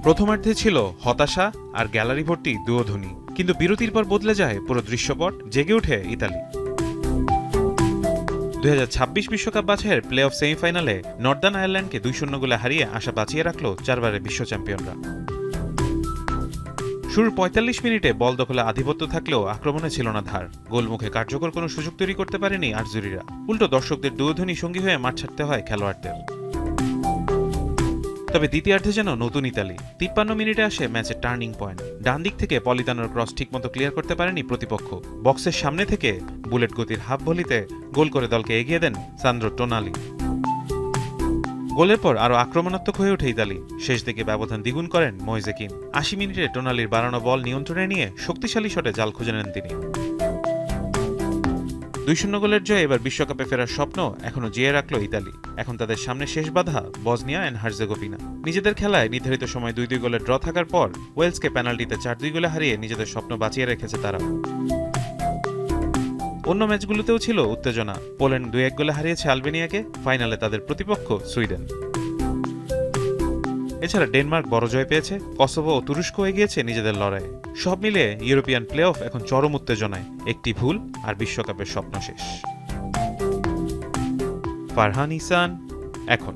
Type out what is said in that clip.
প্রথমার্ধে ছিল হতাশা আর গ্যালারি ভর্তি দুয়োধ্বনি, কিন্তু বিরতির পর বদলে যায় পুরো দৃশ্যপট, জেগে ওঠে ইতালি। 2026 বিশ্বকাপ বাছাইয়ের প্লে অফ সেমিফাইনালে নর্দার্ন আয়ারল্যান্ডকে 2-0 গোলে হারিয়ে আশা বাঁচিয়ে রাখল 4 বারের বিশ্ব চ্যাম্পিয়নরা। শুরুর 45 মিনিটে বল দখলে আধিপত্য থাকলেও আক্রমণে ছিল না ধার। গোলমুখে কার্যকর কোনো সুযোগ তৈরি করতে পারেনি আরজুরিরা। উল্টো দর্শকদের দুয়োধ্বনি সঙ্গী হয়ে মাঠ ছাড়তে হয় খেলোয়াড়দের। তবে দ্বিতীয়ার্ধে যেন নতুন ইতালি। 53 মিনিটে আসে ম্যাচের টার্নিং পয়েন্ট। ডান দিক থেকে পলিতানোর ক্রস ঠিকমতো ক্লিয়ার করতে পারেনি প্রতিপক্ষ। বক্সের সামনে থেকে বুলেট গতির হাফ ভলিতে গোল করে দলকে এগিয়ে দেন সান্দ্রো টোনালি। গোলের পর আরও আক্রমণাত্মক হয়ে ওঠে ইতালি। শেষ দিকে ব্যবধান দ্বিগুণ করেন ময়েজে কিন। 80 মিনিটে টোনালির বাড়ানো বল নিয়ন্ত্রণে নিয়ে শক্তিশালী শটে জাল খুঁজে নেন তিনি। 2-0 গোলের জয়ে এবার বিশ্বকাপে ফেরার স্বপ্ন এখনো জিয়ে রাখল ইতালি। এখন তাদের সামনে শেষ বাধা বসনিয়া এন্ড হার্জেগোভিনা। নিজেদের খেলায় নির্ধারিত সময় 2-2 গোলে ড্র থাকার পর ওয়েলসকে পেনাল্টিতে 4-2 গোলে হারিয়ে নিজেদের স্বপ্ন বাঁচিয়ে রেখেছে তারা। অন্য ম্যাচগুলোতেও ছিল উত্তেজনা। পোল্যান্ড 2-1 গোলে হারিয়েছে আলবেনিয়াকে, ফাইনালে তাদের প্রতিপক্ষ সুইডেন। এছাড়া ডেনমার্ক বড় জয় পেয়েছে, কসোভো ও তুরস্ক এগিয়েছে নিজেদের লড়াইয়ে। সব মিলে ইউরোপিয়ান প্লে অফ এখন চরম উত্তেজনায়। একটি ভুল আর বিশ্বকাপের স্বপ্ন শেষ। ফারহান ইহসান, এখন।